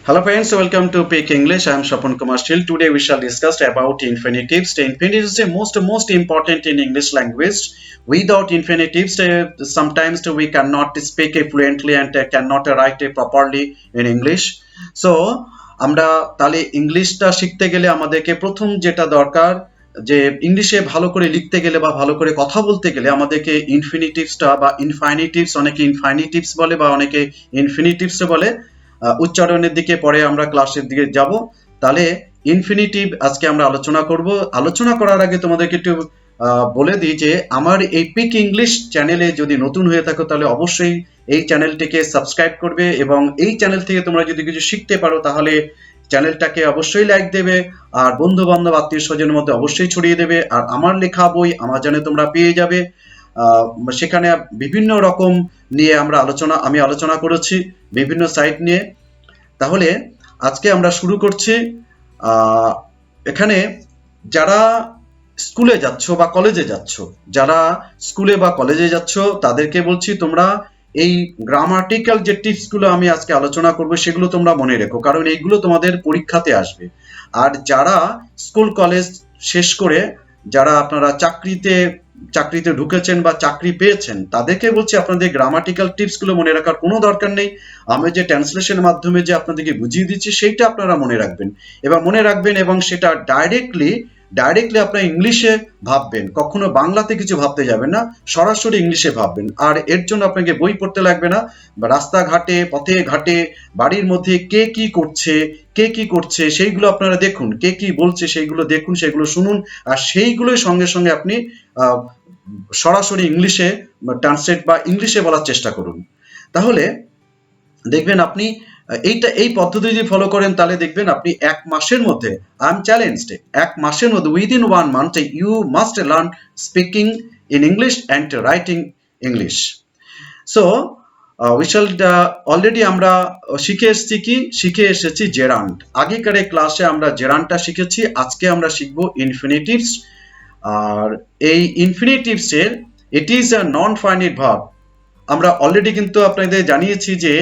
Hello friends, welcome to Peak English. I am Shapun Kumar Shil. Today we shall discuss about infinitives. The infinitives is most important in English language. Without infinitives, sometimes we cannot speak fluently and cannot write properly in English. So আমরা তাহলে ইংলিশটা শিখতে গেলে আমাদেরকে প্রথম যেটা দরকার যে ইংলিশে ভালো করে লিখতে গেলে বা ভালো করে কথা বলতে গেলে আমাদেরকে ইনফিনিটিভসটা বা ইনফাইনিটিভস অনেকে ইনফাইনিটিভস বলে বা অনেকে ইনফিনিটিভস বলে উচ্চারণের দিকে পরে আমরা ক্লাসের দিকে যাব। তাহলে ইনফিনিটিভ আজকে আমরা আলোচনা করব। আলোচনা করার আগে তোমাদেরকে একটু বলে দিই যে আমার এই পিক ইংলিশ চ্যানেলে যদি নতুন হয়ে থাকো তাহলে অবশ্যই এই চ্যানেলটিকে সাবস্ক্রাইব করবে এবং এই চ্যানেল থেকে তোমরা যদি কিছু শিখতে পারো তাহলে চ্যানেলটাকে অবশ্যই লাইক দেবে আর বন্ধু বান্ধব আত্মীয় স্বজনের মধ্যে অবশ্যই ছড়িয়ে দেবে। আর আমার লেখা বই আমাজনে তোমরা পেয়ে যাবে। সেখানে বিভিন্ন রকম নিয়ে আমি আলোচনা করেছি বিভিন্ন সাইট নিয়ে। তাহলে আজকে আমরা শুরু করছি। এখানে যারা স্কুলে যাচ্ছ বা কলেজে যাচ্ছ, যারা স্কুলে বা কলেজে যাচ্ছ তাদেরকে বলছি তোমরা এই গ্রামাটিক্যাল যে টিপসগুলো আমি আজকে আলোচনা করব সেগুলো তোমরা মনে রেখো, কারণ এইগুলো তোমাদের পরীক্ষাতে আসবে। আর যারা স্কুল কলেজ শেষ করে যারা আপনারা চাকরিতে ঢুকেছেন বা চাকরি পেয়েছেন তাদেরকে বলছি আপনাদের গ্রামাটিক্যাল টিপসগুলো মনে রাখার কোনো দরকার নেই। আমি যে ট্রান্সলেশনের মাধ্যমে যে আপনাদেরকে বুঝিয়ে দিচ্ছি সেইটা আপনারা মনে রাখবেন এবং সেটা ডাইরেক্টলি আপনারা ইংলিশে ভাববেন, কখনো বাংলাতে কিছু ভাবতে যাবেন না, সরাসরি ইংলিশে ভাববেন। আর এর জন্য আপনাকে বই পড়তে লাগবে না, বা রাস্তাঘাটে পথে ঘাটে বাড়ির মধ্যে কে কি করছে সেইগুলো আপনারা দেখুন, কে কি বলছে সেইগুলো দেখুন, সেগুলো শুনুন, আর সেইগুলোই সঙ্গে সঙ্গে আপনি সরাসরি ইংলিশে ট্রান্সলেট বা ইংলিশে বলার চেষ্টা করুন। তাহলে দেখবেন আপনি এই পদ্ধতি যদি ফলো করেন তাহলে দেখবেন আপনি এক মাসের মধ্যে, আই এম চ্যালেঞ্জড, এক মাসের মধ্যে within 1 month you must learn speaking in English and writing English. So we shall already আমরা শিখে এসেছি জেরান্ড। আগেকার ক্লাসে আমরা জেরান্ডটা শিখেছি, আজকে আমরা শিখব ইনফিনিটিভস। আর এই ইনফিনিটিভস এর it is a non finite verb. আমরা অলরেডি কিন্তু আপনাদের জানিয়েছি যে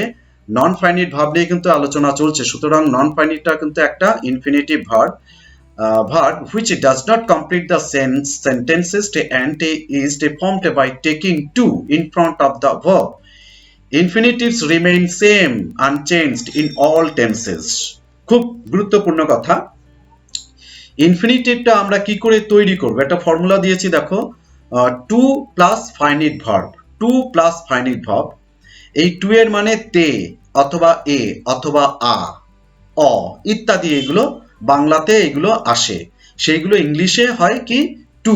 নন ফাইনাইট ভার্ব নিয়ে কিন্তু আলোচনা চলছে, সুতরাং নন ফাইনাইটটা কিন্তু একটা infinitive verb which does not complete the sentences and is formed by taking to in front of the verb. Infinitives remain same unchanged in all tenses. খুব গুরুত্বপূর্ণ কথা। ইনফিনিটিভটা আমরা কি করে তৈরি করব, একটা ফর্মুলা দিয়েছি দেখো, টু প্লাস ফাইনাইট ভার্ব। এই টু এর মানে তে অথবা এ অথবা অ ইত্যাদি, এগুলো বাংলাতে এগুলো আসে, সেইগুলো ইংলিশে হয় কি টু।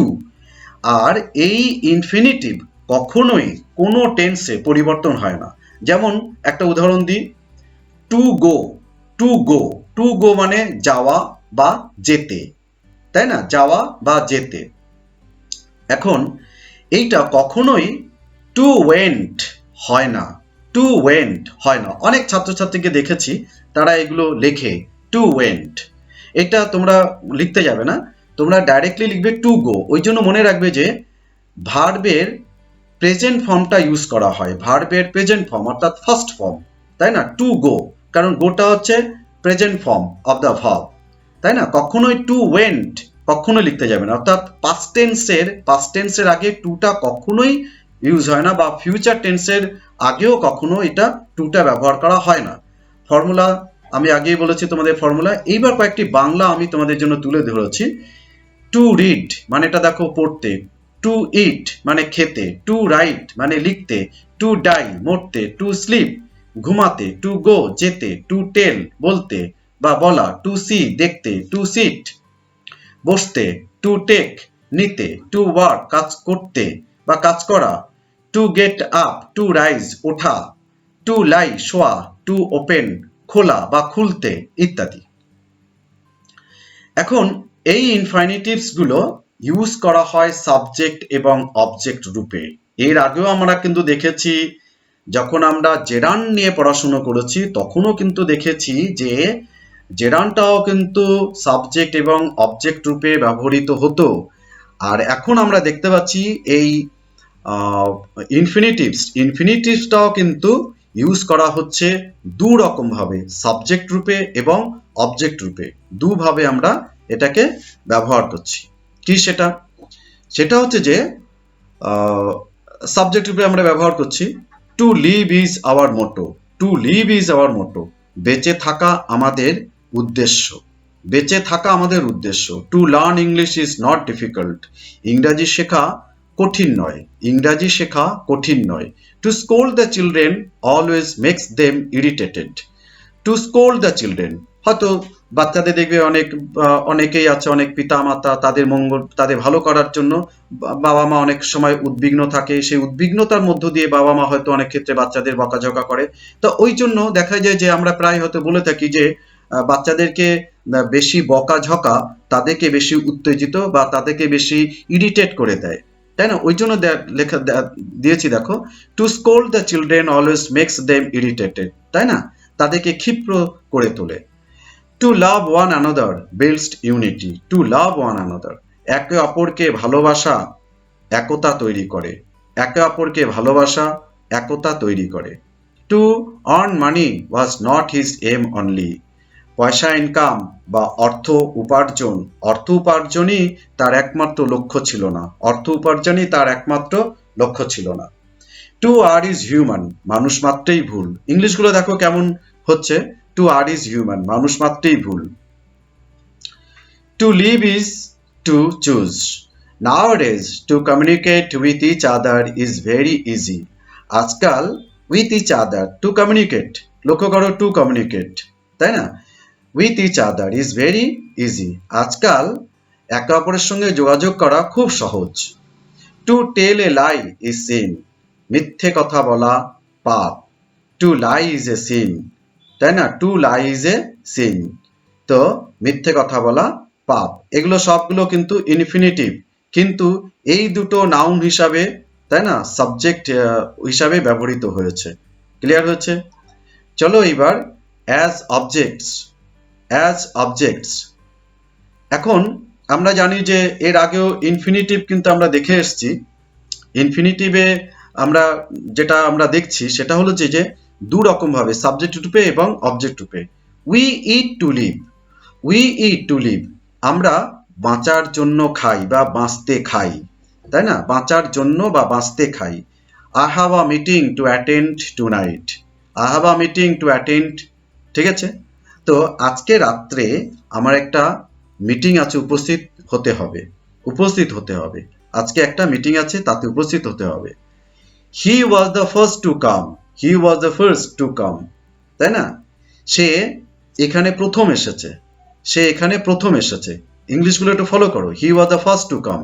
আর এই ইনফিনিটিভ কখনোই কোনো টেন্সে পরিবর্তন হয় না। যেমন একটা উদাহরণ দিই, টু গো মানে যাওয়া বা যেতে, তাই না, যাওয়া বা যেতে। এখন এইটা কখনোই টু ওয়েন্ট হয় না, অনেক ছাত্রছাত্রীকে দেখেছি তারা এগুলো লেখে টু ওয়েন্ট। এটা তোমরা লিখতে যাবে না, তোমরা ডাইরেক্টলি লিখবে টু গো। ওই জন্য মনে রাখবে যে ভার্বের প্রেজেন্ট ফর্মটা ইউজ করা হয়, ভার্বের প্রেজেন্ট ফর্ম অর্থাৎ ফার্স্ট ফর্ম, তাই না, টু গো, কারণ গোটা হচ্ছে present form of the verb, তাই না। কখনোই টু ওয়েন্ট কখনো লিখতে যাবে না, অর্থাৎ পাস্ট টেন্সের আগে টুটা কখনোই ইউজ হয় না, বা ফিউচার টেন্সের আগেও কখনো এটা টুটা ব্যবহার করা হয় না। ফর্মুলা আমি আগেই বলেছি তোমাদের ফর্মুলা, এইবার কয়েকটি বাংলা আমি তোমাদের জন্য তুলে ধরেছি। টু রিড মানে এটা দেখো পড়তে, টু ইট মানে খেতে, টু রাইট মানে লিখতে, টু ডাই মরতে, টু স্লিপ ঘুমাতে, টু গো যেতে, টু টেল বলতে বা বলা, টু সি দেখতে, টু সিট বসতে, টু টেক নিতে, টু ওয়ার্ক কাজ করতে বা কাজ করা, to get up to rise ওঠা, টু লাই শোয়া, টু ওপেন খোলা বা খুলতে ইত্যাদি। এখন এই ইনফিনিটিভস গুলো ইউজ করা হয় সাবজেক্ট এবং অবজেক্ট রূপে। এর আগেও আমরা কিন্তু দেখেছি, যখন আমরা জেরান্ড নিয়ে পড়াশুনো করেছি তখনও কিন্তু দেখেছি যে জেরান্ডটাও কিন্তু সাবজেক্ট এবং অবজেক্ট রূপে ব্যবহৃত হতো। আর এখন আমরা দেখতে পাচ্ছি এই ইনফিনিটিভসটাও কিন্তু ইউজ করা হচ্ছে দু রকম ভাবে, সাবজেক্ট রূপে এবং অবজেক্ট রূপে, দুভাবে আমরা এটাকে ব্যবহার করছি। কি সেটা? সেটা হচ্ছে যে সাবজেক্ট রূপে আমরা ব্যবহার করছি to live is our motto, to live is our motto, বেঁচে থাকা আমাদের উদ্দেশ্য, বেঁচে থাকা আমাদের উদ্দেশ্য। To learn English is not difficult, ইংরাজি শেখা কঠিন নয়, ইংরাজি শেখা কঠিন নয়। To scold the children always makes them irritated, to scold the children, হয়তো বাচ্চাদের দেখবে অনেকেই আছে, অনেক পিতা মাতা তাদের মঙ্গল, তাদের ভালো করার জন্য বাবা মা অনেক সময় উদ্বিগ্ন থাকে, সেই উদ্বিগ্নতার মধ্য দিয়ে বাবা মা হয়তো অনেক ক্ষেত্রে বাচ্চাদের বকাঝকা করে। তো ওই জন্য দেখা যায় যে আমরা প্রায় হয়তো বলে থাকি যে বাচ্চাদেরকে বেশি বকাঝকা তাদেরকে বেশি উত্তেজিত বা তাদেরকে বেশি ইরিটেট করে দেয়, তাই না? ওই জন্য লেখা দিয়েছি, দেখো, to scold the children always makes them irritated, তাই না? তাদেরকে ক্ষিপ্র করে তোলে। To love one another builds unity, to love one another, একে অপরকে ভালোবাসা একতা তৈরি করে, একে অপরকে ভালোবাসা একতা তৈরি করে। To earn money was not his am only, পয়সা ইনকাম বা অর্থ উপার্জন, অর্থ উপার্জনই তার একমাত্র লক্ষ্য ছিল না, অর্থ উপার্জনই তার একমাত্র লক্ষ্য ছিল না। টু আর ইজ হিউম্যান, মানুষ মাত্রেই ভুল, ইংলিশগুলো দেখো কেমন হচ্ছে, টু আর ইজ হিউম্যান, মানুষ মাত্রেই ভুল। To live is to choose, nowadays to communicate with each other is very easy, আজকাল with each other to communicate, লক্ষ্য করো টু কমিউনিকেট, তাই না? With each other is very easy, আজকাল একে অপরের সঙ্গে যোগাযোগ করা খুব সহজ। To tell a lie is sin, মিথ্যে কথা বলা পাপ, to lie is a sin, তাই না? To lie is a sin, তো মিথ্যে কথা বলা পাপ, এগুলো সবগুলো কিন্তু ইনফিনিটিভ, কিন্তু এই দুটো নাউন হিসাবে, তাই না, সাবজেক্ট হিসাবে ব্যবহৃত হয়েছে। ক্লিয়ার হচ্ছে? চলো এবার অ্যাজ অবজেক্টস, অ্যাজ অবজেক্টস। এখন আমরা জানি যে এর আগেও ইনফিনিটিভ কিন্তু আমরা দেখে এসেছি। ইনফিনিটিভে আমরা দেখছি সেটা হলো যে দু রকম ভাবে, সাবজেক্ট রূপে এবং অবজেক্ট রূপে। We eat to live, we eat to live, আমরা বাঁচার জন্য খাই বা বাঁচতে খাই, তাই না? বাঁচার জন্য বা বাঁচতে খাই। I have a meeting to attend two night, I have a meeting to attend, ঠিক আছে? তো আজকে রাত্রে আমার একটা মিটিং আছে, উপস্থিত হতে হবে, উপস্থিত হতে হবে, আজকে একটা মিটিং আছে, তাতে উপস্থিত হতে হবে। He was the first to come, he was the first to come, তাই না? সে এখানে প্রথম এসেছে, সে এখানে প্রথম এসেছে। ইংলিশগুলো একটু ফলো করো। He was the first to come.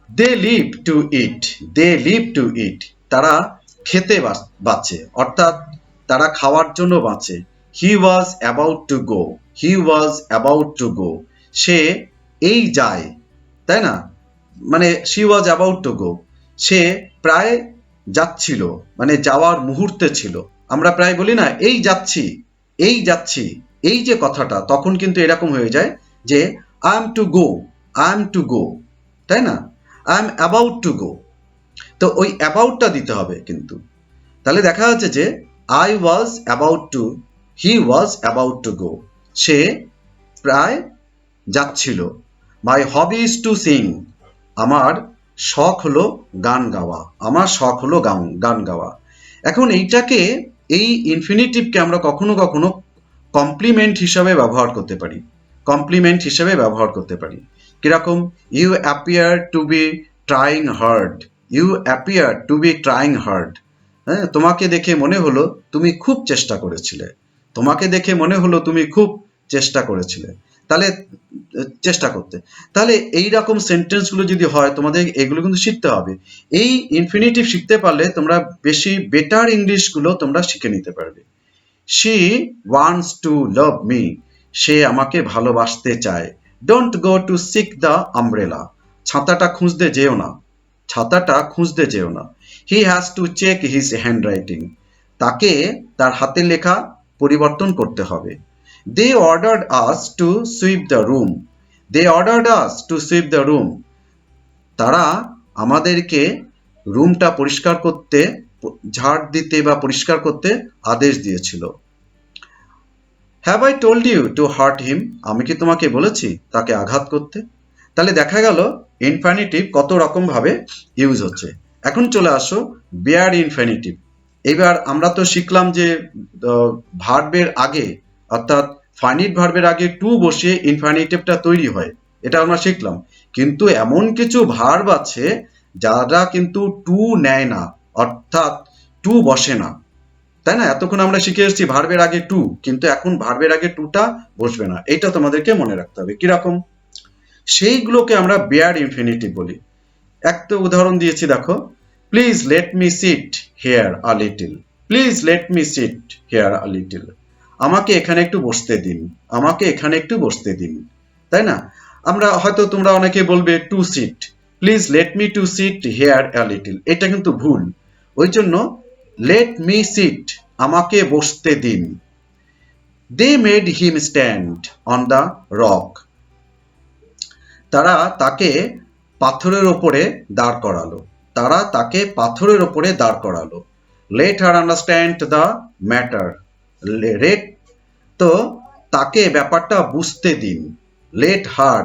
They live to eat, they live to eat, তারা খেতে বাঁচে, অর্থাৎ তারা খাওয়ার জন্য বাঁচে। He was about to go, he was about to go, সে এই যায়, তাই না? মানে she was about to go, সে প্রায় যাচ্ছিল, মানে যাওয়ার মুহূর্তে ছিল। আমরা প্রায় বলি না এই যাচ্ছি, এই যাচ্ছি, এই যে কথাটা, তখন কিন্তু এরকম হয়ে যায় যে I am to go, I am to go, তাই না? আই এম অ্যাবাউট টু গো, তো ওই অ্যাবাউটটা দিতে হবে কিন্তু। তাহলে দেখা যাচ্ছে যে I was about to, he was about to go, সে প্রায় যাচ্ছিল। My hobby is to sing, আমার শখ হলো গান গাওয়া, আমার শখ হলো গান গাওয়া। এখন এইটাকে, এই ইনফিনিটিভকে আমরা কখনো কখনো কমপ্লিমেন্ট হিসাবে ব্যবহার করতে পারি, কমপ্লিমেন্ট হিসাবে ব্যবহার করতে পারি। কিরকম? You appear to be trying hard, you appear to be trying hard, হ্যাঁ, তোমাকে দেখে মনে হলো তুমি খুব চেষ্টা করেছিলে, তোমাকে দেখে মনে হলো তুমি খুব চেষ্টা করেছিলে, তাহলে চেষ্টা করতে। তাহলে এই রকম সেন্টেন্সগুলো যদি হয়, তোমাদের এগুলো কিন্তু শিখতে হবে। এই ইনফিনিটিভ শিখতে পারলে তোমরা বেশি বেটার ইংলিশগুলো তোমরা শিখে নিতে পারবে। She wants to love me, সে আমাকে ভালোবাসতে চায়। Don't go to seek the umbrella, ছাতাটা খুঁজতে যেও না, ছাতাটা খুঁজতে যেও না। He has to check his handwriting, তাকে তার হাতের লেখা পরিবর্তন করতে হবে। They ordered us to sweep the room, they ordered us to sweep the room, তারা আমাদেরকে রুমটা পরিষ্কার করতে ঝাড় দিতে বা পরিষ্কার করতে আদেশ দিয়েছিল। Have I told you to hurt him? আমি কি তোমাকে বলেছি তাকে আঘাত করতে? তাহলে দেখা গেল ইনফিনিটিভ কত রকম ভাবে ইউজ হচ্ছে। এখন চলে আসো বেয়ার ইনফিনিটিভ। এবার আমরা তো শিখলাম যে ভার্বের আগে অর্থাৎ ফাইনিট ভার্বের আগে টু বসিয়ে ইনফিনিটিভটা তৈরি হয়, এটা আমরা শিখলাম। কিন্তু এমন কিছু ভার্ব আছে যারা কিন্তু টু নেয় না, অর্থাৎ টু বসে না, তাই না? এতক্ষণ আমরা শিখে এসেছি ভার্বের আগে টু, কিন্তু এখন ভার্বের আগে টুটা বসবে না। এটা তোমাদেরকে মনে রাখতে হবে। কিরকম? সেইগুলোকে আমরা বেয়ার ইনফিনিটিভ বলি। একটা উদাহরণ দিয়েছি দেখো, please let me seat here a little. Please let me seat here a little. আমাকে এখানে একটু বসতে দিন, আমাকে এখানে একটু বসতে দিন, তাই না? আমরা হয়তো তোমরা অনেকে বলবে to sit, please let me to sit here a little, এটা কিন্তু ভুল। ওই জন্য লেট মি সিট, আমাকে বসতে দিন। They made him stand on the rock. তারা তাকে পাথরের ওপরে দাঁড় করালো। তারা তাকে পাথরের ওপরে দাঁড় করালো। Let her understand the matter. Let, তো তাকে ব্যাপারটা বুঝতে দিন। Let her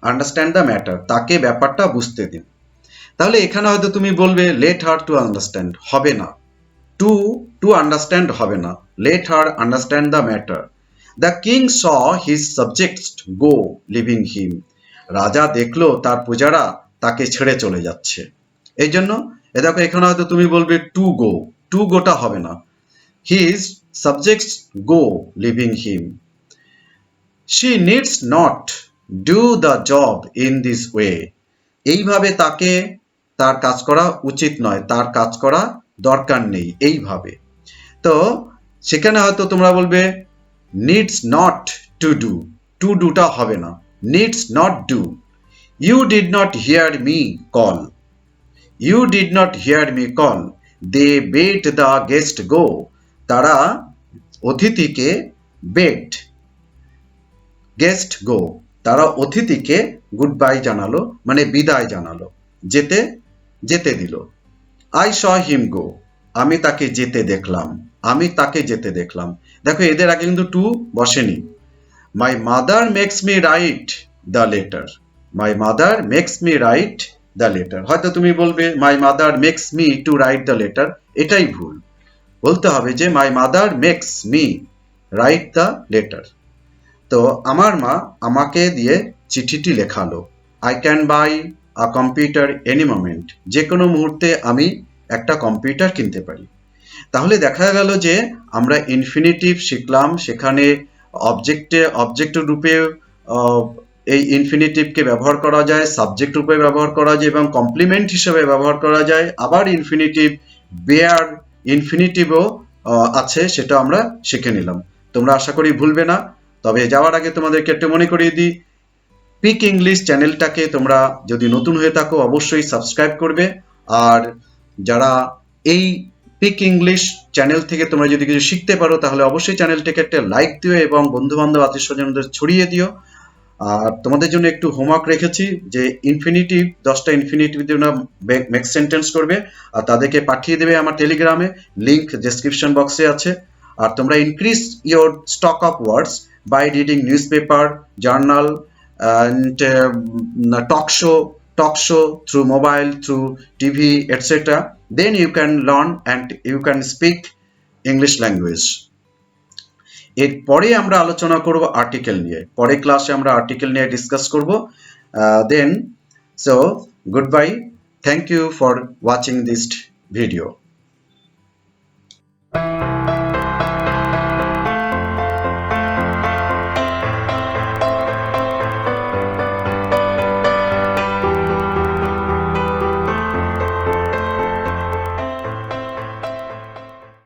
understand the matter, তাকে ব্যাপারটা বুঝতে দিন। তাহলে এখানে হয়তো তুমি বলবে লেট হার টু আন্ডারস্ট্যান্ড, হবে না। টু টু আন্ডারস্ট্যান্ড হবে না। Let her understand the matter. The king saw his subjects go living him. রাজা দেখলো তার প্রজারা তাকে ছেড়ে চলে যাচ্ছে। এই জন্য দেখো এখানে হয়তো তুমি বলবে টু গো, টু গোটা হবে না। His subjects go living him. She needs not do the job in this way. এইভাবে তাকে তার কাজ করা উচিত নয়, তার কাজ করা দরকার নেই এইভাবে। তো সেখানে হয়তো তোমরা বলবে needs not to do, to ডুটা হবে না। Needs not do. You did not hear me call. You did not hear me call. They bade the guest go. তারা অতিথিকে বেড গেস্ট গো, তারা অতিথিকে গুড বাই জানালো, মানে বিদায় জানালো, যেতে যেতে দিল। আই স হিম গো। আমি তাকে যেতে দেখলাম, আমি তাকে যেতে দেখলাম। দেখো এদের আগে কিন্তু টু বসেনি। My mother makes me write the letter. My mother makes me write the letter. হয়তো তুমি বলবে my mother makes me to write the letter, এটাই ভুল। বলতে হবে যে my mother makes me write the letter. তো আমার মা আমাকে দিয়ে চিঠিটি লেখালো। I can buy a computer any moment. যে কোনো মুহূর্তে আমি একটা কম্পিউটার কিনতে পারি। তাহলে দেখা গেল যে আমরা ইনফিনিটিভ শিখলাম, সেখানে অবজেক্ট রূপে এই ইনফিনিটিভকে ব্যবহার করা যায়, সাবজেক্ট রূপে ব্যবহার করা যায় এবং কমপ্লিমেন্ট হিসেবে ব্যবহার করা যায়। আবার ইনফিনিটিভ, বেয়ার ইনফিনিটিভও আছে, সেটা আমরা শিখে নিলাম। তোমরা আশা করি ভুলবে না। তবে যাওয়ার আগে তোমাদেরকে একটু মনে করিয়ে দিই, পিক ইংলিশ চ্যানেলটাকে তোমরা যদি নতুন হয়ে থাকো অবশ্যই সাবস্ক্রাইব করবে। আর যারা এই পিক ইংলিশ চ্যানেল থেকে তোমরা যদি কিছু শিখতে পারো তাহলে অবশ্যই চ্যানেলটাকে একটা লাইক দিও এবং বন্ধু বান্ধব আত্মীয় স্বজনদের ছড়িয়ে দিও। আর তোমাদের জন্য একটু হোমওয়ার্ক রেখেছি যে ইনফিনিটিভ 10টা ইনফিনিটিভ দিয়ে মেক সেন্টেন্স করবে আর তাদেরকে পাঠিয়ে দেবে আমার টেলিগ্রামে, লিংক ডেসক্রিপশন বক্সে আছে। আর তোমরা increase your stock of words by reading newspaper, journal and talk show through mobile, through TV, etc. Then you can learn and you can speak English language. এরপরে আমরা আলোচনা করব আর্টিকেল নিয়ে, পরে ক্লাসে আমরা আর্টিকেল নিয়ে ডিসকাস করব। Then so goodbye, thank you for watching this video.